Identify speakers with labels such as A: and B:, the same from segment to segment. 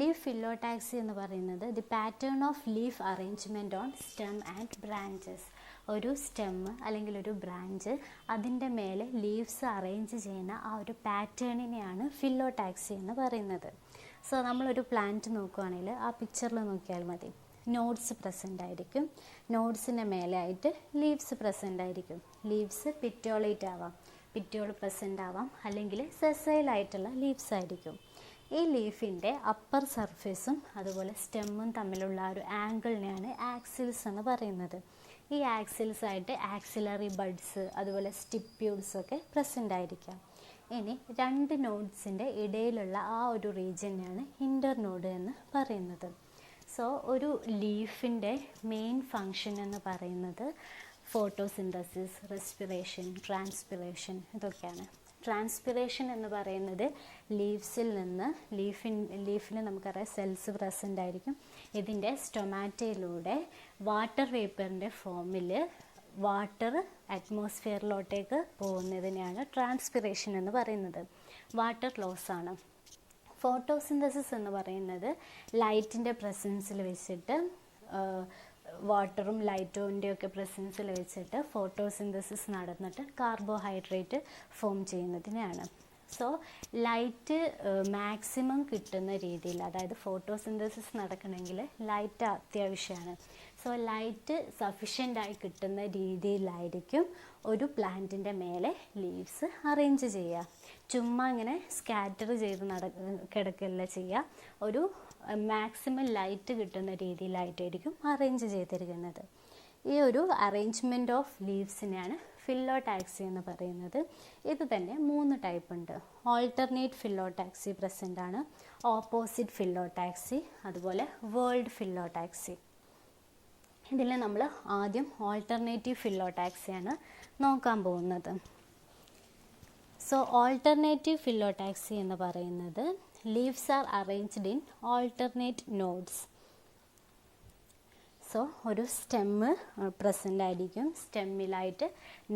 A: Leaf phyllotaxy എന്ന് പറയുന്നത് the pattern of leaf arrangement on stem and branches. ഒരു stem അല്ലെങ്കിൽ ഒരു ബ്രാഞ്ച് അതിൻ്റെ മേലെ ലീവ്സ് അറേഞ്ച് ചെയ്യുന്ന ആ ഒരു പാറ്റേണിനെയാണ് ഫില്ലോടാക്സി എന്ന് പറയുന്നത്. സോ നമ്മളൊരു പ്ലാന്റ് നോക്കുകയാണെങ്കിൽ ആ പിക്ചറിൽ നോക്കിയാൽ മതി, നോഡ്സ് പ്രസൻ്റ് ആയിരിക്കും, നോഡ്സിൻ്റെ മേലെ ആയിട്ട് ലീവ്സ് പ്രസൻ്റ് ആയിരിക്കും. ലീവ്സ് പിറ്റോളേറ്റ് ആവാം, പിറ്റോൾ പ്രസൻ്റ് ആവാം, അല്ലെങ്കിൽ സെസൈലായിട്ടുള്ള ലീവ്സ് ആയിരിക്കും. ഈ ലീഫിൻ്റെ അപ്പർ സർഫേസും അതുപോലെ സ്റ്റെമ്മും തമ്മിലുള്ള ഒരു ആംഗിളിനെയാണ് ആക്സിൽസ് എന്ന് പറയുന്നത്. ഈ ആക്സിൽസ് ആയിട്ട് ആക്സിലറി ബഡ്സ് അതുപോലെ സ്റ്റിപ്യൂൾസ് ഒക്കെ പ്രസൻ്റ് ആയിരിക്കാം. ഇനി രണ്ട് നോഡ്സിൻ്റെ ഇടയിലുള്ള ആ ഒരു റീജിയനെയാണ് ഇൻ്റർനോഡ് എന്ന് പറയുന്നത്. സോ ഒരു ലീഫിൻ്റെ മെയിൻ ഫങ്ഷൻ എന്ന് പറയുന്നത് ഫോട്ടോസിന്തസിസ്, റെസ്പിറേഷൻ, ട്രാൻസ്പിറേഷൻ ഇതൊക്കെയാണ്. ട്രാൻസ്പിറേഷൻ എന്ന് പറയുന്നത് ലീവ്സിൽ നിന്ന് ലീഫിൽ നമുക്കറിയാം സെൽസ് പ്രസൻ്റ് ആയിരിക്കും. ഇതിൻ്റെ സ്റ്റൊമാറ്റയിലൂടെ വാട്ടർ വേപ്പറിൻ്റെ ഫോമിൽ വാട്ടർ അറ്റ്മോസ്ഫിയറിലോട്ടേക്ക് പോകുന്നതിനെയാണ് ട്രാൻസ്പിറേഷൻ എന്ന് പറയുന്നത്. വാട്ടർ ലോസ് ആണ്. ഫോട്ടോസിന്തസിസ് എന്ന് പറയുന്നത് ലൈറ്റിൻ്റെ പ്രസൻസിൽ വെച്ചിട്ട് വാട്ടറും ലൈറ്റിൻ്റെയൊക്കെ പ്രസൻസിൽ വെച്ചിട്ട് ഫോട്ടോസിന്തസിസ് നടന്നിട്ട് കാർബോഹൈഡ്രേറ്റ് ഫോം ചെയ്യുന്നതിനാണ്. സോ ലൈറ്റ് മാക്സിമം കിട്ടുന്ന രീതിയിൽ, അതായത് ഫോട്ടോസിന്തസിസ് നടക്കണമെങ്കിൽ ലൈറ്റ് അത്യാവശ്യമാണ്. സോ ലൈറ്റ് സഫിഷ്യൻ്റായി കിട്ടുന്ന രീതിയിലായിരിക്കും ഒരു പ്ലാന്റിൻ്റെ മേലെ ലീവ്സ് അറേഞ്ച് ചെയ്യുക. ചുമ്മാ ഇങ്ങനെ സ്കാറ്റർ ചെയ്ത് കിടക്കല്ല ചെയ്യുക. ഒരു മാക്സിമം ലൈറ്റ് കിട്ടുന്ന രീതിയിലായിട്ടായിരിക്കും അറേഞ്ച് ചെയ്തിരിക്കുന്നത്. ഈ ഒരു അറേഞ്ച്മെൻറ്റ് ഓഫ് ലീവ്സിനെയാണ് ഫില്ലോടാക്സി എന്ന് പറയുന്നത്. ഇത് തന്നെ 3 ടൈപ്പ് ഉണ്ട്. ഓൾട്ടർനേറ്റ് ഫില്ലോടാക്സി പ്രസൻ്റ് ആണ്, ഓപ്പോസിറ്റ് ഫില്ലോടാക്സി, അതുപോലെ വേൾഡ് ഫില്ലോടാക്സി. ഇതിൽ നമ്മൾ ആദ്യം ഓൾട്ടർനേറ്റീവ് ഫില്ലോടാക്സിയാണ് നോക്കാൻ പോകുന്നത്. സോ ഓൾട്ടർനേറ്റീവ് ഫില്ലോടാക്സി എന്ന് പറയുന്നത് leaves are arranged in alternate nodes. So ഒരു സ്റ്റെമ്മ് പ്രസൻ്റ് ആയിരിക്കും, സ്റ്റെമ്മിലായിട്ട്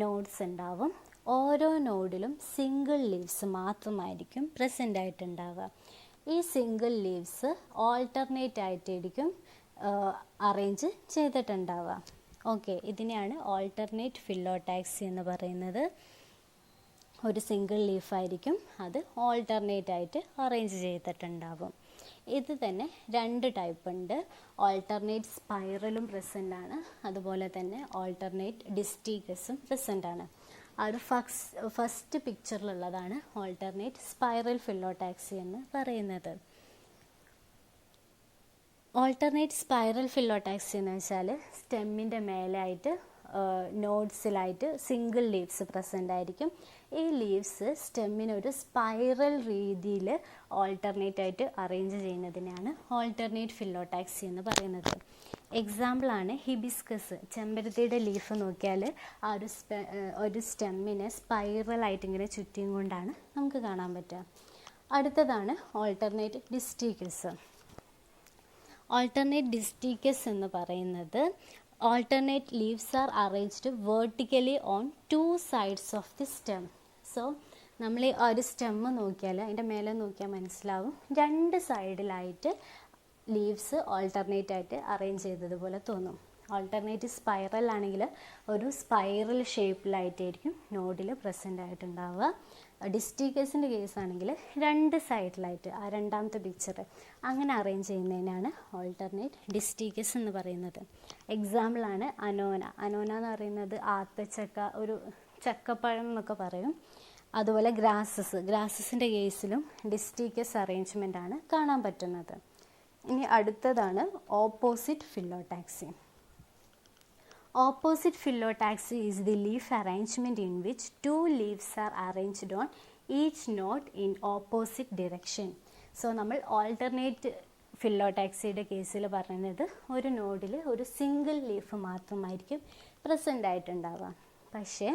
A: നോഡ്സ് ഉണ്ടാവും. ഓരോ നോഡിലും സിംഗിൾ ലീവ്സ് മാത്രമായിരിക്കും പ്രസൻ്റ് ആയിട്ടുണ്ടാവുക. ഈ സിംഗിൾ ലീവ്സ് ഓൾട്ടർനേറ്റ് ആയിട്ടായിരിക്കും അറേഞ്ച് ചെയ്തിട്ടുണ്ടാവുക. ഓക്കെ, ഇതിനെയാണ് ഓൾട്ടർനേറ്റ് ഫില്ലോടാക്സി എന്ന് പറയുന്നത്. ഒരു സിംഗിൾ ലീഫായിരിക്കും, അത് ഓൾട്ടർനേറ്റ് ആയിട്ട് അറേഞ്ച് ചെയ്തിട്ടുണ്ടാവും. ഇത് തന്നെ 2 ടൈപ്പ് ഉണ്ട്. ഓൾട്ടർനേറ്റ് സ്പൈറലും പ്രസൻ്റ് ആണ്, അതുപോലെ തന്നെ ഓൾട്ടർനേറ്റ് ഡിസ്റ്റീഗസും പ്രസൻ്റ് ആണ്. ആ ഒരു ഫസ്റ്റ് പിക്ചറിലുള്ളതാണ് ഓൾട്ടർനേറ്റ് സ്പൈറൽ ഫില്ലോടാക്സി എന്ന് പറയുന്നത്. ഓൾട്ടർനേറ്റ് സ്പൈറൽ ഫില്ലോടാക്സി എന്ന് വെച്ചാൽ സ്റ്റെമ്മിൻ്റെ മേലായിട്ട് നോഡ്സിലായിട്ട് സിംഗിൾ ലീവ്സ് പ്രസൻ്റ് ആയിരിക്കും. ഈ ലീവ്സ് സ്റ്റെമ്മിനൊരു സ്പൈറൽ രീതിയിൽ ഓൾട്ടർനേറ്റ് ആയിട്ട് അറേഞ്ച് ചെയ്യുന്നതിനാണ് ഓൾട്ടർനേറ്റ് ഫില്ലോടാക്സി എന്ന് പറയുന്നത്. എക്സാമ്പിളാണ് ഹിബിസ്കസ്. ചെമ്പരത്തിയുടെ ലീഫ് നോക്കിയാൽ ആ ഒരു സ്റ്റെമ്മിനെ സ്പൈറലായിട്ട് ഇങ്ങനെ ചുറ്റിയും കൊണ്ടാണ് നമുക്ക് കാണാൻ പറ്റുക. അടുത്തതാണ് ഓൾട്ടർനേറ്റ് ഡിസ്റ്റിക്കസ്. ഓൾട്ടർനേറ്റ് ഡിസ്റ്റിക്കസ് എന്ന് പറയുന്നത് alternate leaves are arranged vertically on 2 sides of the stem. So നമ്മൾ ഈ ഒരു സ്റ്റെമ്മ് നോക്കിയാൽ അതിൻ്റെ മേലെ നോക്കിയാൽ മനസ്സിലാവും 2 സൈഡിലായിട്ട് ലീവ്സ് ഓൾട്ടർനേറ്റ് ആയിട്ട് അറേഞ്ച് ചെയ്തതുപോലെ തോന്നും. ഓൾട്ടർനേറ്റ് സ്പൈറൽ ആണെങ്കിൽ ഒരു സ്പൈറൽ ഷേപ്പിലായിട്ടായിരിക്കും നോഡിൽ പ്രസൻ്റ് ആയിട്ടുണ്ടാവുക. ഡിസ്റ്റിക്കസിൻ്റെ കേസ് ആണെങ്കിൽ 2 സൈഡിലായിട്ട്, ആ രണ്ടാമത്തെ പിക്ചർ അങ്ങനെ അറേഞ്ച് ചെയ്യുന്നതിനാണ് ഓൾട്ടർനേറ്റ് ഡിസ്റ്റിക്കസ് എന്ന് പറയുന്നത്. എക്സാമ്പിളാണ് അനോന. അനോന എന്ന് പറയുന്നത് ആത്തച്ചക്ക, ഒരു ചക്കപ്പഴം എന്നൊക്കെ പറയും. അതുപോലെ ഗ്രാസസിൻ്റെ കേസിലും ഡിസ്റ്റിക്കസ് അറേഞ്ച്മെൻ്റ് ആണ് കാണാൻ പറ്റുന്നത്. ഇനി അടുത്തതാണ് opposite phyllotaxy. Opposite phyllotaxy is the leaf arrangement in which 2 leaves are arranged on each node in opposite direction. So നമ്മൾ ഓൾട്ടർനേറ്റ് ഫില്ലോടാക്സിയുടെ കേസിൽ പറയുന്നത് ഒരു നോഡിൽ ഒരു സിംഗിൾ ലീഫ് മാത്രമായിരിക്കും പ്രസൻ്റ് ആയിട്ടുണ്ടാവുക. പക്ഷേ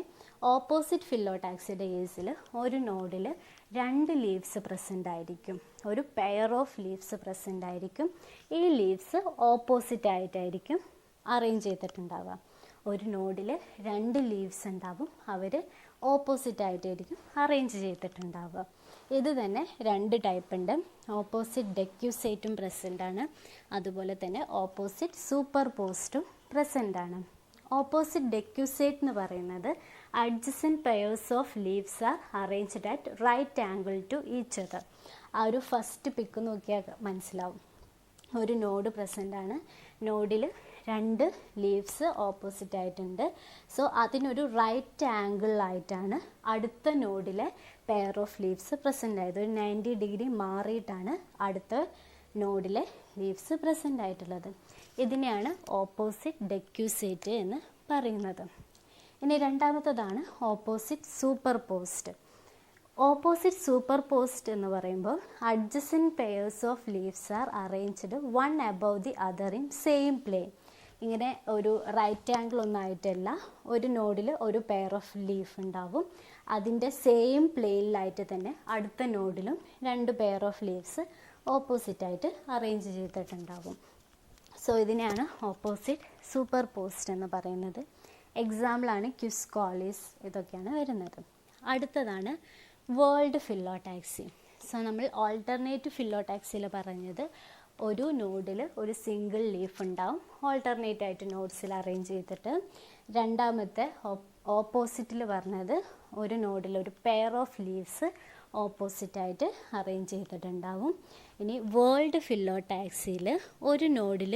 A: ഓപ്പോസിറ്റ് ഫില്ലോടാക്സിയുടെ കേസിൽ ഒരു നോഡിൽ 2 ലീവ്സ് പ്രസൻ്റ് ആയിരിക്കും, ഒരു പെയർ ഓഫ് ലീവ്സ് പ്രസൻ്റ് ആയിരിക്കും. ഈ ലീവ്സ് ഓപ്പോസിറ്റ് ആയിട്ടായിരിക്കും അറേഞ്ച് ചെയ്തിട്ടുണ്ടാവുക. ഒരു നോഡിൽ 2 ലീവ്സ് ഉണ്ടാവും, അവർ ഓപ്പോസിറ്റ് ആയിട്ടായിരിക്കും അറേഞ്ച് ചെയ്തിട്ടുണ്ടാവുക. ഇത് തന്നെ 2 ടൈപ്പ് ഉണ്ട്. ഓപ്പോസിറ്റ് ഡെക്യൂസേറ്റും പ്രസൻ്റ് ആണ്, അതുപോലെ തന്നെ ഓപ്പോസിറ്റ് സൂപ്പർ പോസ്റ്റും പ്രസൻ്റ് ആണ്. ഓപ്പോസിറ്റ് ഡെക്യൂസേറ്റ് എന്ന് പറയുന്നത് adjacent pairs of leaves are arranged at right angle to each other. ആ ഒരു ഫസ്റ്റ് പിക്ക് നോക്കിയാൽ മനസ്സിലാവും. ഒരു നോഡ് പ്രസൻ്റ് ആണ്, നോഡിൽ 2 ലീവ്സ് ഓപ്പോസിറ്റ് ആയിട്ടുണ്ട്. സോ അതിനൊരു റൈറ്റ് ആംഗിളിലായിട്ടാണ് അടുത്ത നോഡിലെ പെയർ ഓഫ് ലീവ്സ് പ്രസൻ്റ് ആയത്. ഒരു 90 ഡിഗ്രി മാറിയിട്ടാണ് അടുത്ത നോഡിലെ ലീവ്സ് പ്രസൻ്റ് ആയിട്ടുള്ളത്. ഇതിനെയാണ് ഓപ്പോസിറ്റ് ഡെക്യൂസേറ്റ് എന്ന് പറയുന്നത്. ഇനി രണ്ടാമത്തതാണ് opposite superposed. Opposite superposed എന്ന് പറയുമ്പോൾ adjacent pairs of leaves are arranged one above the other in same plane. ഇങ്ങനെ ഒരു റൈറ്റ് ആംഗിൾ ഒന്നായിട്ടല്ല, ഒരു നോഡിൽ ഒരു പെയർ ഓഫ് ലീഫ് ഉണ്ടാവും, അതിൻ്റെ സെയിം പ്ലെയിനിലായിട്ട് തന്നെ അടുത്ത നോഡിലും 2 പെയർ ഓഫ് ലീവ്സ് ഓപ്പോസിറ്റായിട്ട് അറേഞ്ച് ചെയ്തിട്ടുണ്ടാവും. സോ ഇതിനെയാണ് ഓപ്പോസിറ്റ് സൂപ്പർ പോസ്റ്റ് എന്ന് പറയുന്നത്. എക്സാമ്പിളാണ് ക്വിസ്കോളിസ്, ഇതൊക്കെയാണ് വരുന്നത്. അടുത്തതാണ് വേൾഡ് ഫില്ലോടാക്സി. സോ നമ്മൾ ഓൾട്ടർനേറ്റ് ഫില്ലോടാക്സിയിൽ പറഞ്ഞത് ഒരു നോഡിൽ ഒരു സിംഗിൾ ലീഫ് ഉണ്ടാവും, ഓൾട്ടർനേറ്റ് ആയിട്ട് നോഡ്സിൽ അറേഞ്ച് ചെയ്തിട്ട്. രണ്ടാമത്തെ ഓപ്പോസിറ്റിൽ പറഞ്ഞത് ഒരു നോഡിൽ ഒരു പെയർ ഓഫ് ലീവ്സ് ഓപ്പോസിറ്റായിട്ട് അറേഞ്ച് ചെയ്തിട്ടുണ്ടാവും. ഇനി വേൾഡ് ഫില്ലോടാക്സിയിൽ ഒരു നോഡിൽ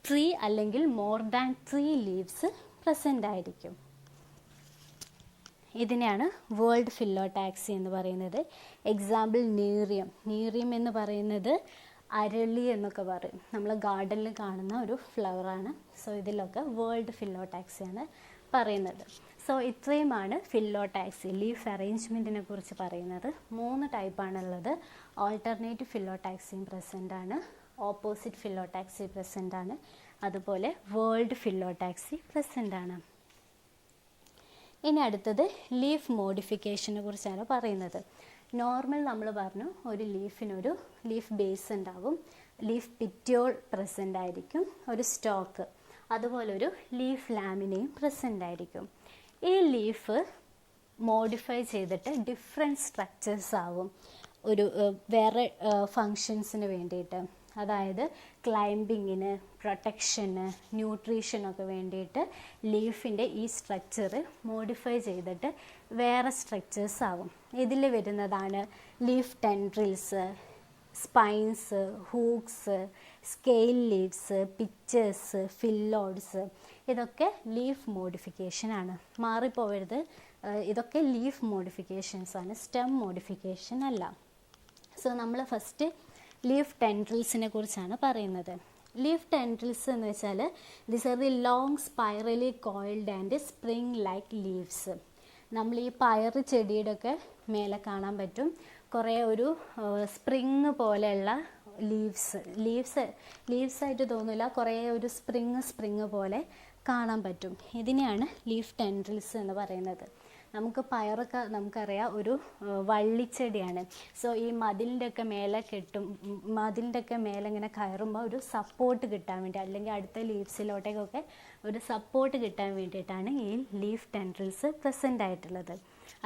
A: 3 അല്ലെങ്കിൽ മോർ ദാൻ 3 ലീവ്സ് പ്രസൻ്റ് ആയിരിക്കും. ഇതിനെയാണ് വേൾഡ് ഫില്ലോടാക്സി എന്ന് പറയുന്നത്. എക്സാമ്പിൾ നീറിയം. നീറിയം എന്ന് പറയുന്നത് അരളി എന്നൊക്കെ പറയും, നമ്മൾ ഗാർഡനിൽ കാണുന്ന ഒരു ഫ്ലവറാണ്. സോ ഇതിലൊക്കെ വേൾഡ് ഫില്ലോടാക്സിയാണ് പറയുന്നത്. സോ ഇത്രയുമാണ് ഫില്ലോടാക്സി, ലീഫ് അറേഞ്ച്മെൻറ്റിനെ കുറിച്ച് പറയുന്നത്. 3 ടൈപ്പാണുള്ളത്. ഓൾട്ടർനേറ്റീവ് ഫില്ലോടാക്സിയും പ്രസൻ്റ് ആണ്, ഓപ്പോസിറ്റ് ഫില്ലോടാക്സി പ്രസൻ്റ് ആണ്, അതുപോലെ വേൾഡ് ഫില്ലോടാക്സി പ്രസൻ്റ് ആണ്. ഇനി അടുത്തത് ലീഫ് മോഡിഫിക്കേഷനെ കുറിച്ചാണ് പറയുന്നത്. നോർമൽ നമ്മൾ പറഞ്ഞു ഒരു ലീഫിനൊരു ലീഫ് ബേസ് ഉണ്ടാവും, ലീഫ് പിറ്റ്യോൾ പ്രസൻ്റ് ആയിരിക്കും, ഒരു സ്റ്റോക്ക്, അതുപോലെ ഒരു ലീഫ് ലാമിനയും പ്രസൻ്റ് ആയിരിക്കും. ഈ ലീഫ് മോഡിഫൈ ചെയ്തിട്ട് ഡിഫറെൻറ്റ് സ്ട്രക്ചേഴ്സ് ആവും ഒരു വേറെ ഫങ്ഷൻസിന് വേണ്ടിയിട്ട്. അതായത് ക്ലൈംബിങ്ങിന്, പ്രൊട്ടക്ഷന്, ന്യൂട്രീഷനൊക്കെ വേണ്ടിയിട്ട് ലീഫിൻ്റെ ഈ സ്ട്രക്ചർ മോഡിഫൈ ചെയ്തിട്ട് വേറെ സ്ട്രക്ചേഴ്സ് ആവും. ഇതിൽ വരുന്നതാണ് leaf tendrils, spines, hooks, scale leaves, pitchers, phyllodes. ഇതൊക്കെ ലീഫ് മോഡിഫിക്കേഷനാണ്, മാറിപ്പോവരുത്. ഇതൊക്കെ ലീഫ് മോഡിഫിക്കേഷൻസാണ്, സ്റ്റെം മോഡിഫിക്കേഷൻ അല്ല. സോ നമ്മൾ ഫസ്റ്റ് ലീഫ് ടെൻഡ്രിൽസിനെ കുറിച്ചാണ് പറയുന്നത്. ലീഫ് ടെൻഡ്രിൽസ് എന്ന് വെച്ചാൽ this are the long spirally coiled and spring like leaves. നമ്മൾ ഈ പയർ ചെടിയുടെ ഒക്കെ മേലെ കാണാൻ പറ്റും കുറേ ഒരു സ്പ്രിങ് പോലെയുള്ള ലീവ്സ് ആയിട്ട് തോന്നില്ല, കുറേ ഒരു സ്പ്രിങ് പോലെ കാണാൻ പറ്റും. ഇതിനെയാണ് ലീഫ് ടെൻഡ്രിൽസ് എന്ന് പറയുന്നത്. നമുക്ക് പയറൊക്കെ നമുക്കറിയാം ഒരു വള്ളിച്ചെടിയാണ്. സോ ഈ മതിലിൻ്റെ ഒക്കെ മേലെ ഇങ്ങനെ കയറുമ്പോൾ ഒരു സപ്പോർട്ട് കിട്ടാൻ വേണ്ടി, അല്ലെങ്കിൽ അടുത്ത ലീവ്സിലോട്ടേക്കൊക്കെ ഒരു സപ്പോർട്ട് കിട്ടാൻ വേണ്ടിയിട്ടാണ് ഈ ലീഫ് ടെൻഡ്രിൽസ് പ്രസൻ്റ് ആയിട്ടുള്ളത്.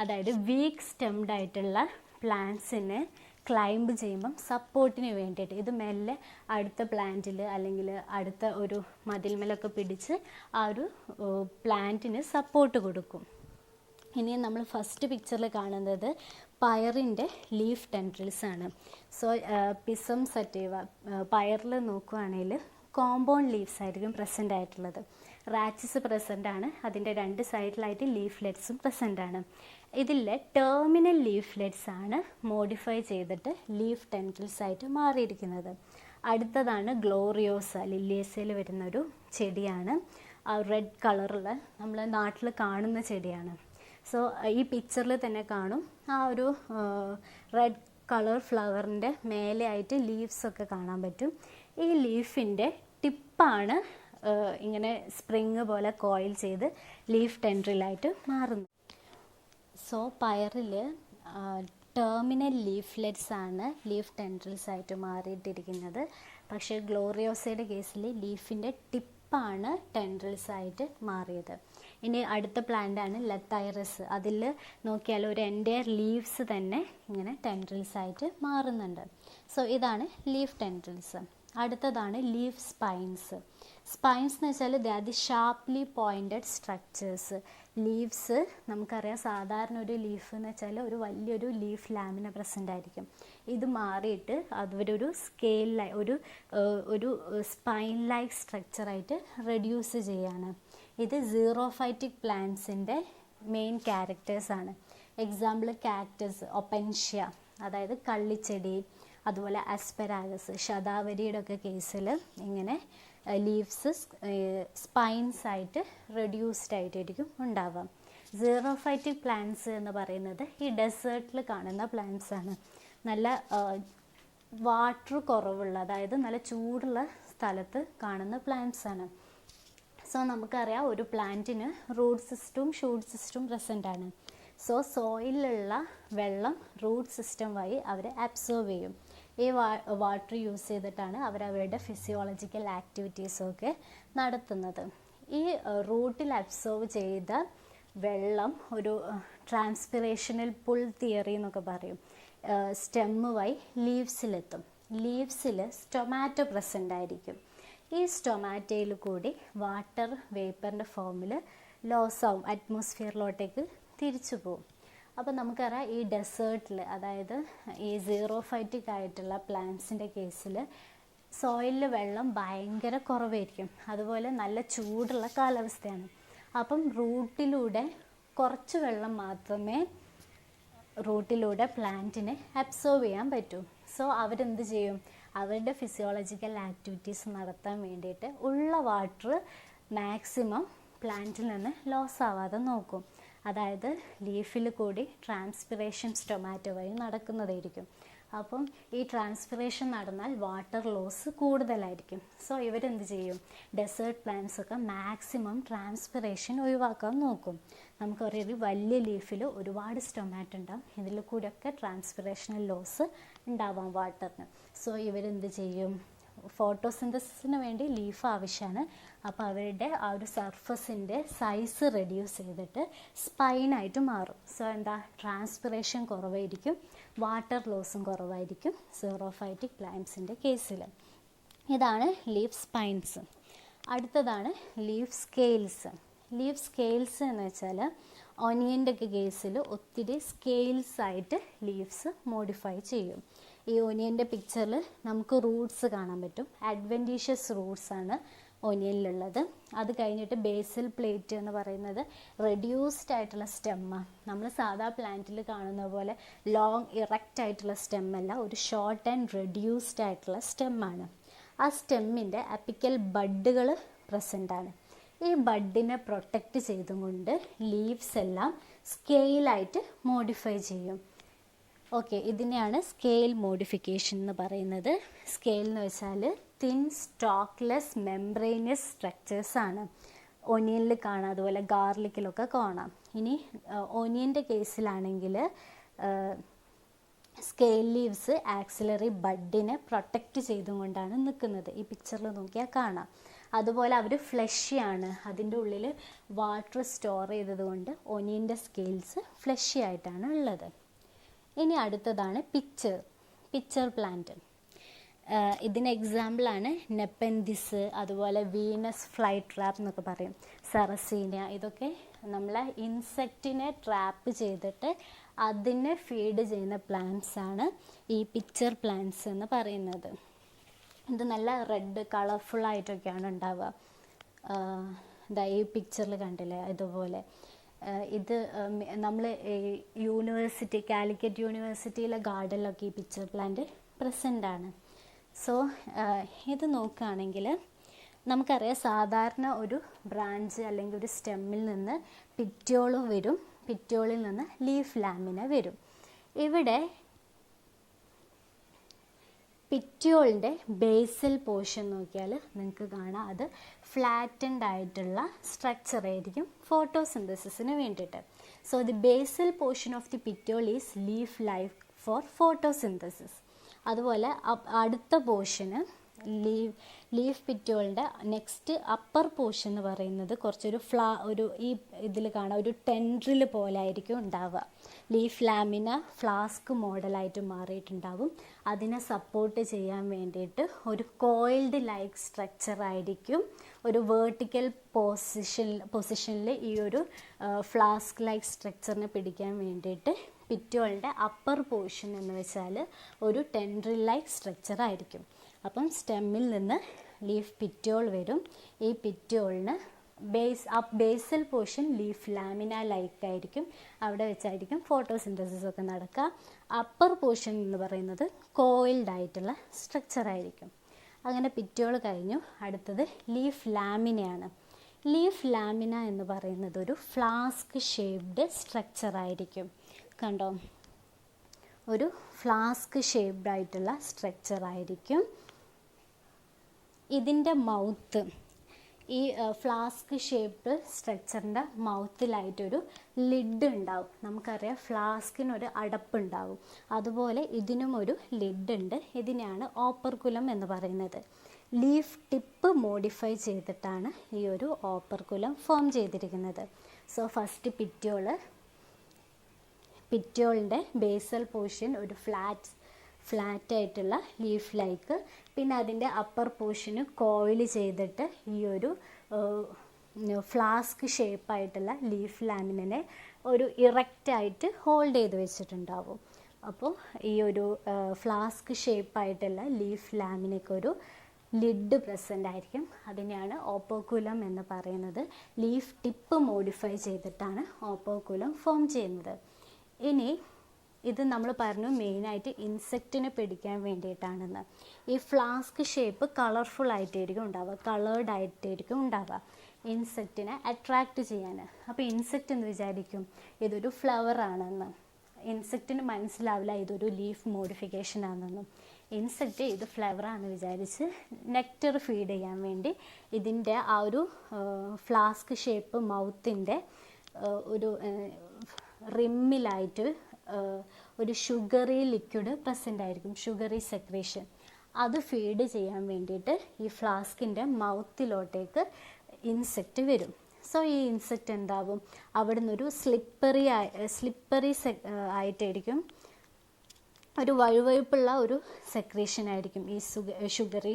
A: അതായത് വീക്ക് സ്റ്റെംഡ് ആയിട്ടുള്ള പ്ലാന്റ്സിനെ ക്ലൈംബ് ചെയ്യുമ്പം സപ്പോർട്ടിന് വേണ്ടിയിട്ട് ഇത് മെല്ലെ അടുത്ത പ്ലാന്റിൽ അല്ലെങ്കിൽ അടുത്ത ഒരു മതിൽമേലൊക്കെ പിടിച്ച് ആ ഒരു പ്ലാന്റിന് സപ്പോർട്ട് കൊടുക്കും. ഇനി നമ്മൾ ഫസ്റ്റ് പിക്ചറിൽ കാണുന്നത് പയറിൻ്റെ ലീഫ് ടെൻഡ്രിൽസ് ആണ്. സോ പിസം സറ്റീവ പയറിൽ നോക്കുകയാണെങ്കിൽ കോമ്പൗണ്ട് ലീവ്സ് ആയിരിക്കും പ്രസൻ്റ് ആയിട്ടുള്ളത്. റാച്ചിസ് പ്രസൻ്റ് ആണ്, അതിൻ്റെ 2 സൈഡിലായിട്ട് ലീഫ്ലെറ്റ്സും പ്രസൻ്റ് ആണ്. ഇതിലെ ടെർമിനൽ ലീഫ്ലെറ്റ്സ് ആണ് മോഡിഫൈ ചെയ്തിട്ട് ലീഫ് ടെൻഡ്രിൽസ് ആയിട്ട് മാറിയിരിക്കുന്നത്. അടുത്തതാണ് ഗ്ലോറിയോസ, ലില്ലിയേസയിൽ വരുന്നൊരു ചെടിയാണ്. റെഡ് കളറുള്ള നമ്മൾ നാട്ടിൽ കാണുന്ന ചെടിയാണ്. സോ ഈ പിക്ചറിൽ തന്നെ കാണും ആ ഒരു റെഡ് കളർ ഫ്ലവറിൻ്റെ മേലെ ആയിട്ട് ലീവ്സൊക്കെ കാണാൻ പറ്റും. ഈ ലീഫിൻ്റെ ടിപ്പാണ് ഇങ്ങനെ സ്പ്രിങ് പോലെ കോയിൽ ചെയ്ത് ലീഫ് ടെൻഡ്രിലായിട്ട് മാറുന്നത്. സോ പയറിൽ ടെർമിനൽ ലീഫ്ലെറ്റ്സ് ആണ് ലീഫ് ടെൻഡ്രിൽസ് ആയിട്ട് മാറിയിട്ടിരിക്കുന്നത്. പക്ഷേ ഗ്ലോറിയോസയുടെ കേസിൽ ലീഫിൻ്റെ ടിപ്പ് പൾപ്പാണ് ടെൻഡ്രിൽസ് ആയിട്ട് മാറിയത്. ഇനി അടുത്ത പ്ലാന്റാണ് ലത്തൈറസ്. അതിൽ നോക്കിയാൽ ഒരു എൻറ്റയർ ലീവ്സ് തന്നെ ഇങ്ങനെ ടെൻഡ്രിൽസ് ആയിട്ട് മാറുന്നുണ്ട്. സോ ഇതാണ് ലീഫ് ടെൻഡ്രിൽസ്. അടുത്തതാണ് ലീഫ് സ്പൈൻസ്. സ്പൈൻസ് എന്ന് വെച്ചാൽ they are the sharply pointed structures. Leaves നമുക്കറിയാം, സാധാരണ ഒരു ലീഫ് എന്ന് വെച്ചാൽ ഒരു വലിയൊരു ലീഫ് ലാമിന പ്രസൻ്റ് ആയിരിക്കും. ഇത് മാറിയിട്ട് അവരൊരു സ്കെയിലായി ഒരു സ്പൈൻ ലൈക്ക് സ്ട്രക്ചറായിട്ട് റെഡ്യൂസ് ചെയ്യാണ്. ഇത് സീറോഫൈറ്റിക് പ്ലാന്റ്സിൻ്റെ മെയിൻ ക്യാരക്ടേഴ്സാണ്. എക്സാമ്പിൾ കാക്ടസ്, ഒപ്പൻഷ്യ, അതായത് കള്ളിച്ചെടി, അതുപോലെ അസ്പെരാഗസ്, ശതാവരിയുടെ ഒക്കെ കേസിൽ ഇങ്ങനെ ലീവ്സ് സ്പൈൻസ് ആയിട്ട് റെഡ്യൂസ്ഡ് ആയിട്ടായിരിക്കും ഉണ്ടാവാം. സീറോഫൈറ്റിക് പ്ലാന്റ്സ് എന്ന് പറയുന്നത് ഈ ഡെസേർട്ടിൽ കാണുന്ന പ്ലാന്റ്സ് ആണ്. നല്ല വാട്ടർ കുറവുള്ള, അതായത് നല്ല ചൂടുള്ള സ്ഥലത്ത് കാണുന്ന പ്ലാന്റ്സ് ആണ്. സോ നമുക്കറിയാം ഒരു പ്ലാന്റിന് റൂട്ട് സിസ്റ്റവും ഷൂട്ട് സിസ്റ്റവും പ്രസൻ്റ് ആണ്. സോ സോയിലുള്ള വെള്ളം റൂട്ട് സിസ്റ്റം വഴി അവർ അബ്സോർവ് ചെയ്യും. ഈ വാട്ടർ യൂസ് ചെയ്തിട്ടാണ് അവരവരുടെ ഫിസിയോളജിക്കൽ ആക്ടിവിറ്റീസൊക്കെ നടത്തുന്നത്. ഈ റൂട്ടിൽ അബ്സോർവ് ചെയ്ത വെള്ളം ഒരു ട്രാൻസ്പിറേഷണൽ പുൾ തിയറി എന്നൊക്കെ പറയും. സ്റ്റെമ്മ് വഴി ലീവ്സിലെത്തും. ലീവ്സിൽ സ്റ്റൊമാറ്റോ പ്രസൻ്റ് ആയിരിക്കും. ഈ സ്റ്റൊമാറ്റോയിൽ കൂടി വാട്ടർ വേപ്പറിൻ്റെ ഫോമിൽ ലോസ് ആവും, അറ്റ്മോസ്ഫിയറിലോട്ടേക്ക് തിരിച്ചു പോകും. അപ്പോൾ നമുക്കറിയാം ഈ ഡെസേർട്ടിൽ, അതായത് ഈ സീറോഫൈറ്റിക് ആയിട്ടുള്ള പ്ലാന്റ്സിൻ്റെ കേസിൽ സോയിലിൽ വെള്ളം ഭയങ്കര കുറവായിരിക്കും. അതുപോലെ നല്ല ചൂടുള്ള കാലാവസ്ഥയാണ്. അപ്പം റൂട്ടിലൂടെ കുറച്ച് വെള്ളം മാത്രമേ റൂട്ടിലൂടെ പ്ലാന്റിനെ അബ്സോർവ് ചെയ്യാൻ പറ്റൂ. സോ അവരെന്ത് ചെയ്യും? അവരുടെ ഫിസിയോളജിക്കൽ ആക്ടിവിറ്റീസ് നടത്താൻ വേണ്ടിയിട്ട് ഉള്ള വാട്ടർ മാക്സിമം പ്ലാന്റിൽ നിന്ന് ലോസ് ആവാതെ നോക്കും. അതായത് ലീഫിൽ കൂടി ട്രാൻസ്പിറേഷൻ സ്റ്റൊമാറ്റോ വഴി നടക്കുന്നതായിരിക്കും. അപ്പം ഈ ട്രാൻസ്പിറേഷൻ നടന്നാൽ വാട്ടർ ലോസ് കൂടുതലായിരിക്കും. സോ ഇവരെന്ത് ചെയ്യും? ഡെസേർട്ട് പ്ലാന്റ്സൊക്കെ മാക്സിമം ട്രാൻസ്പിറേഷൻ ഒഴിവാക്കാൻ നോക്കും. നമുക്കൊരു വലിയ ലീഫിൽ ഒരുപാട് സ്റ്റൊമാറ്റോ ഉണ്ടാകും. ഇതിൽ കൂടെയൊക്കെ ട്രാൻസ്പിറേഷണൽ ലോസ് ഉണ്ടാവാം വാട്ടറിന്. സോ ഇവരെന്ത് ചെയ്യും? ഫോട്ടോസിന്തസിന് വേണ്ടി ലീഫ് ആവശ്യമാണ്. അപ്പോൾ അവരുടെ ആ ഒരു സർഫസിൻ്റെ സൈസ് റെഡ്യൂസ് ചെയ്തിട്ട് സ്പൈനായിട്ട് മാറും. സോ എന്താ? ട്രാൻസ്പിറേഷൻ കുറവായിരിക്കും, വാട്ടർ ലോസും കുറവായിരിക്കും സീറോഫൈറ്റിക് പ്ലാന്റ്സിൻ്റെ കേസിൽ. ഇതാണ് ലീഫ് സ്പൈൻസ്. അടുത്തതാണ് ലീഫ് സ്കെയിൽസ്. ലീഫ് സ്കെയിൽസ് എന്ന് വെച്ചാൽ ഒനിയൻ്റെ ഒക്കെ കേസിൽ ഒത്തിരി സ്കെയിൽസ് ആയിട്ട് ലീവ്സ് മോഡിഫൈ ചെയ്യും. ഈ ഒനിയൻ്റെ പിക്ചറിൽ നമുക്ക് റൂട്ട്സ് കാണാൻ പറ്റും. അഡ്വൻറ്റീഷ്യസ് റൂട്ട്സ് ആണ് ഒനിയനിലുള്ളത്. അത് കഴിഞ്ഞിട്ട് ബേസിൽ പ്ലേറ്റ് എന്ന് പറയുന്നത് റെഡ്യൂസ്ഡ് ആയിട്ടുള്ള സ്റ്റെമ്മാണ്. നമ്മൾ സാധാ പ്ലാന്റിൽ കാണുന്ന പോലെ ലോങ് ഇറക്റ്റ് ആയിട്ടുള്ള സ്റ്റെമ്മല്ല, ഒരു ഷോർട്ട് ആൻഡ് റെഡ്യൂസ്ഡ് ആയിട്ടുള്ള സ്റ്റെമ്മാണ്. ആ സ്റ്റെമ്മിൻ്റെ അപ്പിക്കൽ ബഡ്ഡുകൾ പ്രസൻ്റാണ്. ഈ ബഡിനെ പ്രൊട്ടക്റ്റ് ചെയ്തുകൊണ്ട് ലീവ്സ് എല്ലാം സ്കെയിലായിട്ട് മോഡിഫൈ ചെയ്യും. ഓക്കെ, ഇതിനെയാണ് സ്കെയിൽ മോഡിഫിക്കേഷൻ എന്ന് പറയുന്നത്. സ്കെയിൽ എന്ന് വെച്ചാൽ തിൻ സ്റ്റോക്ക്ലെസ് മെംബ്രെയിനസ് സ്ട്രക്ചേഴ്സാണ്. ഒനിയനിൽ കാണാം, അതുപോലെ ഗാർലിക്കിലൊക്കെ കാണാം. ഇനി ഒനിയൻ്റെ കേസിലാണെങ്കിൽ സ്കെയിൽ ലീവ്സ് ആക്സിലറി ബഡിനെ പ്രൊട്ടക്റ്റ് ചെയ്തുകൊണ്ടാണ് നിൽക്കുന്നത്. ഈ പിക്ചറിൽ നോക്കിയാൽ കാണാം. അതുപോലെ അവർ ഫ്ലഷിയാണ്, അതിൻ്റെ ഉള്ളിൽ വാട്ടർ സ്റ്റോർ ചെയ്തതുകൊണ്ട് ഒനിയൻ്റെ സ്കെയിൽസ് ഫ്ലഷി ആയിട്ടാണ് ഉള്ളത്. ഇനി അടുത്തതാണ് പിക്ചർ പ്ലാന്റ്. ഇതിന് എക്സാമ്പിളാണ് നെപ്പൻതിസ്, അതുപോലെ വീനസ് ഫ്ലൈ ട്രാപ്പ് എന്നൊക്കെ പറയും, സെറസീനിയ. ഇതൊക്കെ നമ്മളെ ഇൻസെക്റ്റിനെ ട്രാപ്പ് ചെയ്തിട്ട് അതിനെ ഫീഡ് ചെയ്യുന്ന പ്ലാന്റ്സ് ആണ് ഈ പിക്ചർ പ്ലാന്റ്സ് എന്ന് പറയുന്നത്. ഇത് നല്ല റെഡ് കളർഫുള്ളായിട്ടൊക്കെയാണ് ഉണ്ടാവുക. ഈ പിക്ചറിൽ കണ്ടില്ലേ, ഇതുപോലെ. ഇത് നമ്മൾ യൂണിവേഴ്സിറ്റി, കാലിക്കറ്റ് യൂണിവേഴ്സിറ്റിയിലെ ഗാർഡനിലൊക്കെ ഈ പിക്ചർ പ്ലാന്റ് പ്രസൻ്റ് ആണ്. സോ ഇത് നോക്കുകയാണെങ്കിൽ നമുക്കറിയാം, സാധാരണ ഒരു ബ്രാഞ്ച് അല്ലെങ്കിൽ ഒരു സ്റ്റെമ്മിൽ നിന്ന് പിറ്റ്യോള് വരും, പിറ്റ്യോളിൽ നിന്ന് ലീഫ് ലാമിന വരും. ഇവിടെ പിറ്റ്യോളിൻ്റെ ബേസൽ പോർഷൻ നോക്കിയാൽ നിങ്ങൾക്ക് കാണാം, അത് ഫ്ലാറ്റൻഡ് ആയിട്ടുള്ള സ്ട്രക്ചർ ആയിരിക്കും ഫോട്ടോസിന്തസിന് വേണ്ടിയിട്ട്. So the basal portion of the petiole is leaf like for photosynthesis. അതുപോലെ അടുത്ത പോർഷന് ലീഫ് പിറ്റ്യൂളിൻ്റെ നെക്സ്റ്റ് അപ്പർ പോർഷൻ എന്ന് പറയുന്നത് കുറച്ചൊരു ഈ ഇതിൽ കാണാം ഒരു ടെൻഡ്രിൽ പോലെ ആയിരിക്കും ഉണ്ടാവുക. ലീഫ് ലാമിന ഫ്ലാസ്ക് മോഡലായിട്ട് മാറിയിട്ടുണ്ടാവും. അതിനെ സപ്പോർട്ട് ചെയ്യാൻ വേണ്ടിയിട്ട് ഒരു കോയിൽഡ് ലൈക്ക് സ്ട്രക്ചർ ആയിരിക്കും. ഒരു വേർട്ടിക്കൽ പൊസിഷനിൽ ഈ ഒരു ഫ്ലാസ്ക് ലൈക്ക് സ്ട്രക്ചറിനെ പിടിക്കാൻ വേണ്ടിയിട്ട് പിറ്റ്യൂളിൻ്റെ അപ്പർ പോർഷൻ എന്ന് വെച്ചാൽ ഒരു ടെൻഡ്രിൽ ലൈക്ക് സ്ട്രക്ചർ ആയിരിക്കും. അപ്പം സ്റ്റെമ്മിൽ നിന്ന് ലീഫ് പിറ്റ്യൂൾ വരും. ഈ പിറ്റ്യൂളിന് basal portion leaf lamina like ആയിരിക്കും. അവിടെ വെച്ചായിരിക്കും ഫോട്ടോസിന്തസിസ് ഒക്കെ നടക്കുക. അപ്പർ പോർഷൻ എന്ന് പറയുന്നത് കോയിൽഡ് ആയിട്ടുള്ള സ്ട്രക്ചർ ആയിരിക്കും. അങ്ങനെ പിറ്റ്യൂൾ കഴിഞ്ഞു. അടുത്തത് ലീഫ് ലാമിനയാണ്. ലീഫ് ലാമിന എന്ന് പറയുന്നത് ഒരു ഫ്ലാസ്ക് ഷേപ്ഡ് സ്ട്രക്ചർ ആയിരിക്കും. കണ്ടോ, ഒരു ഫ്ലാസ്ക് ഷേപ്ഡ് ആയിട്ടുള്ള സ്ട്രക്ചർ ആയിരിക്കും. ഇതിൻ്റെ മൗത്ത്, ഈ ഫ്ലാസ്ക് ഷേപ്ഡ് സ്ട്രക്ചറിൻ്റെ മൗത്തിലായിട്ടൊരു ലിഡ് ഉണ്ടാവും. നമുക്കറിയാം ഫ്ലാസ്കിനൊരു അടപ്പുണ്ടാവും, അതുപോലെ ഇതിനും ഒരു ലിഡ് ഉണ്ട്. ഇതിനെയാണ് ഓപ്പർക്കുലം എന്ന് പറയുന്നത്. ലീഫ് ടിപ്പ് മോഡിഫൈ ചെയ്തിട്ടാണ് ഈ ഒരു ഓപ്പർക്കുലം ഫോം ചെയ്തിരിക്കുന്നത്. സോ ഫസ്റ്റ് പിറ്റ്യൂളിൻ്റെ ബേസൽ പോർഷൻ ഒരു ഫ്ലാറ്റ് ആയിട്ടുള്ള ലീഫ് ലൈക്ക്, പിന്നെ അതിൻ്റെ അപ്പർ പോർഷന് കോയിൽ ചെയ്തിട്ട് ഈ ഒരു ഫ്ലാസ്ക് ഷേപ്പായിട്ടുള്ള ലീഫ് ലാമിനെ ഒരു ഇറക്റ്റായിട്ട് ഹോൾഡ് ചെയ്ത് വെച്ചിട്ടുണ്ടാവും. അപ്പോൾ ഈ ഒരു ഫ്ലാസ്ക് ഷേപ്പായിട്ടുള്ള ലീഫ് ലാമിനൊക്കെ ഒരു ലിഡ് പ്രസൻ്റ് ആയിരിക്കും. അതിനെയാണ് ഓപ്പർക്കുലം എന്ന് പറയുന്നത്. ലീഫ് ടിപ്പ് മോഡിഫൈ ചെയ്തിട്ടാണ് ഓപ്പർക്കുലം ഫോം ചെയ്യുന്നത്. ഇനി ഇത് നമ്മൾ പറഞ്ഞു മെയിനായിട്ട് ഇൻസെക്റ്റിനെ പിടിക്കാൻ വേണ്ടിയിട്ടാണെന്ന്. ഈ ഫ്ലാസ്ക് ഷേപ്പ് കളർഫുൾ ആയിട്ടായിരിക്കും ഉണ്ടാവുക, കളേർഡ് ആയിട്ടായിരിക്കും ഉണ്ടാവുക ഇൻസെക്റ്റിനെ അട്രാക്റ്റ് ചെയ്യാൻ. അപ്പോൾ ഇൻസെക്റ്റ് എന്ന് വിചാരിക്കും ഇതൊരു ഫ്ലവർ ആണെന്ന്. ഇൻസെക്റ്റിന് മനസ്സിലാവില്ല ഇതൊരു ലീഫ് മോഡിഫിക്കേഷൻ ആണെന്നും. ഇൻസെക്റ്റ് ഇത് ഫ്ലവറാണെന്ന് വിചാരിച്ച് നെക്ടർ ഫീഡ് ചെയ്യാൻ വേണ്ടി ഇതിൻ്റെ ആ ഒരു ഫ്ലാസ്ക് ഷേപ്പ് മൗത്തിൻ്റെ ഒരു റിമ്മിലായിട്ട് ഒരു ഷുഗറി ലിക്വിഡ് പ്രസൻ്റ് ആയിരിക്കും, ഷുഗറി സെക്രീഷൻ. അത് ഫീഡ് ചെയ്യാൻ വേണ്ടിയിട്ട് ഈ ഫ്ലാസ്കിൻ്റെ മൗത്തിലോട്ടേക്ക് ഇൻസെക്റ്റ് വരും. സോ ഈ ഇൻസെക്റ്റ് എന്താവും, അവിടെ നിന്നൊരു സ്ലിപ്പറി ആയിട്ടായിരിക്കും, ഒരു വഴുവഴുപ്പുള്ള ഒരു സെക്രീഷൻ ആയിരിക്കും ഈ ഷുഗറി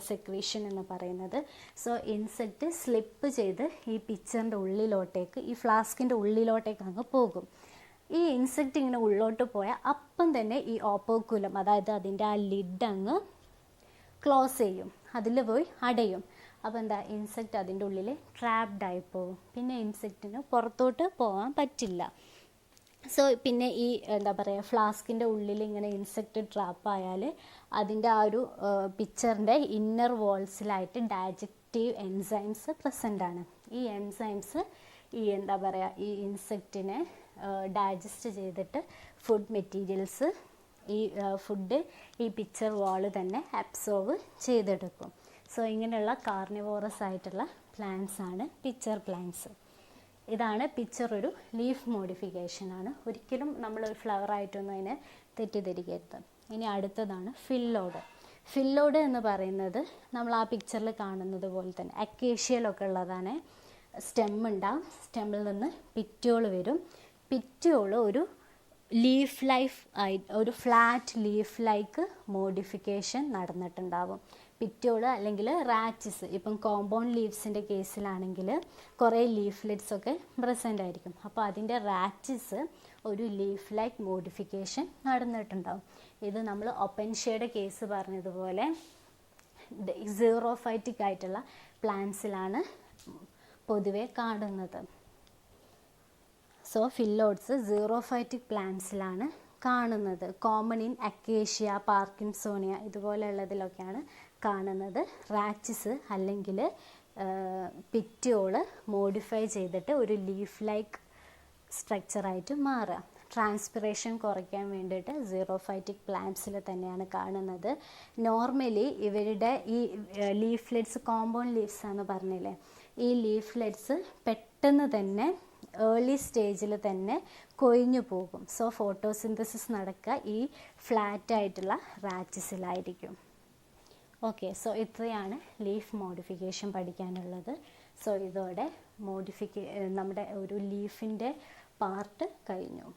A: സെക്രീഷൻ എന്ന് പറയുന്നത്. സോ ഇൻസെക്റ്റ് സ്ലിപ്പ് ചെയ്ത് ഈ പിക്ചറിൻ്റെ ഉള്ളിലോട്ടേക്ക്, ഈ ഫ്ലാസ്കിൻ്റെ ഉള്ളിലോട്ടേക്ക് അങ്ങ് പോകും. ഈ ഇൻസെക്റ്റ് ഇങ്ങനെ ഉള്ളോട്ട് പോയാൽ അപ്പം തന്നെ ഈ ഓപ്പർക്കുലം, അതായത് അതിൻ്റെ ആ ലിഡ് അങ്ങ് ക്ലോസ് ചെയ്യും, അതിൽ പോയി അടയും. അപ്പോൾ എന്താ, ഇൻസെക്റ്റ് അതിൻ്റെ ഉള്ളിൽ ട്രാപ്ഡായി പോകും. പിന്നെ ഇൻസെക്റ്റിന് പുറത്തോട്ട് പോകാൻ പറ്റില്ല. സോ പിന്നെ ഈ എന്താ പറയുക, ഫ്ലാസ്കിൻ്റെ ഉള്ളിൽ ഇങ്ങനെ ഇൻസെക്റ്റ് ട്രാപ്പായാൽ അതിൻ്റെ ആ ഒരു പിക്ചറിൻ്റെ ഇന്നർ വോൾസിലായിട്ട് ഡൈജക്റ്റീവ് എൻസൈംസ് പ്രസൻ്റാണ്. ഈ എൻസൈംസ് ഈ എന്താ പറയുക, ഈ ഇൻസെക്റ്റിനെ ഡൈജസ്റ്റ് ചെയ്തിട്ട് ഫുഡ് മെറ്റീരിയൽസ്, ഈ ഫുഡ് ഈ പിക്ചർ വാള് തന്നെ അബ്സോർവ് ചെയ്തെടുക്കും. സോ ഇങ്ങനെയുള്ള കാർണിവോറസ് ആയിട്ടുള്ള പ്ലാന്റ്സ് ആണ് പിക്ചർ പ്ലാന്റ്സ്. ഇതാണ് പിക്ചർ ഒരു ലീഫ് മോഡിഫിക്കേഷനാണ്. ഒരിക്കലും നമ്മളൊരു ഫ്ലവർ ആയിട്ടൊന്നും അതിനെ തെറ്റിദ്ധരിക്കരുത്. ഇനി അടുത്തതാണ് ഫില്ലോഡ്. ഫില്ലോഡ് എന്ന് പറയുന്നത് നമ്മൾ ആ പിക്ചറിൽ കാണുന്നത് പോലെ തന്നെ അക്കേഷ്യയിലൊക്കെ ഉള്ളതാണ്. സ്റ്റെം ഉണ്ടാവും, സ്റ്റെമ്മിൽ നിന്ന് പിറ്റ്യൂൾ വരും. പിറ്റ്യൂൾ ഒരു ലീഫ് ലൈഫ് ആയി, ഒരു ഫ്ലാറ്റ് ലീഫ് ലൈക്ക് മോഡിഫിക്കേഷൻ നടന്നിട്ടുണ്ടാവും. പിറ്റ്യൂൾ അല്ലെങ്കിൽ റാച്ചിസ്, ഇപ്പം കോമ്പൗണ്ട് ലീവ്സിൻ്റെ കേസിലാണെങ്കിൽ കുറേ ലീഫ്ലെറ്റ്സ് ഒക്കെ പ്രസൻ്റ് ആയിരിക്കും. അപ്പോൾ അതിൻ്റെ റാച്ചിസ് ഒരു ലീഫ് ലൈക്ക് മോഡിഫിക്കേഷൻ നടന്നിട്ടുണ്ടാവും. ഇത് നമ്മൾ ഒപ്പൻഷ്യയുടെ കേസ് പറഞ്ഞതുപോലെ സീറോഫൈറ്റിക് ആയിട്ടുള്ള പ്ലാന്റ്സിലാണ് പൊതുവെ കാണുന്നത്. സോ ഫില്ലോഡ്സ് സീറോഫൈറ്റിക് പ്ലാന്റ്സിലാണ് കാണുന്നത്. കോമൺ ഇൻ അക്കേഷ്യ, പാർക്കിൻസോണിയ ഇതുപോലെയുള്ളതിലൊക്കെയാണ് കാണുന്നത്. റാച്ചിസ് അല്ലെങ്കിൽ പിറ്റ്യൂള് മോഡിഫൈ ചെയ്തിട്ട് ഒരു ലീഫ് ലൈക്ക് സ്ട്രക്ചറായിട്ട് മാറുക. ട്രാൻസ്പിറേഷൻ കുറയ്ക്കാൻ വേണ്ടിയിട്ട് സീറോഫൈറ്റിക് പ്ലാന്റ്സിൽ തന്നെയാണ് കാണുന്നത്. നോർമലി ഇവരുടെ ഈ ലീഫ്ലെറ്റ്സ് കോമ്പൗണ്ട് ലീവ്സ് ആണെന്ന് പറഞ്ഞില്ലേ, ഈ ലീഫ്ലെറ്റ്സ് പെട്ടെന്ന് തന്നെ ഏർലി സ്റ്റേജിൽ തന്നെ കൊഴിഞ്ഞു പോകും. സോ ഫോട്ടോസിന്തസിസ് നടക്കുക ഈ ഫ്ലാറ്റ് ആയിട്ടുള്ള റാച്ചിസിലായിരിക്കും. ഓക്കെ, സോ ഇത്രയാണ് ലീഫ് മോഡിഫിക്കേഷൻ പഠിക്കാനുള്ളത്. സോ ഇതോടെ നമ്മുടെ ഒരു ലീഫിൻ്റെ പാർട്ട് കഴിഞ്ഞു.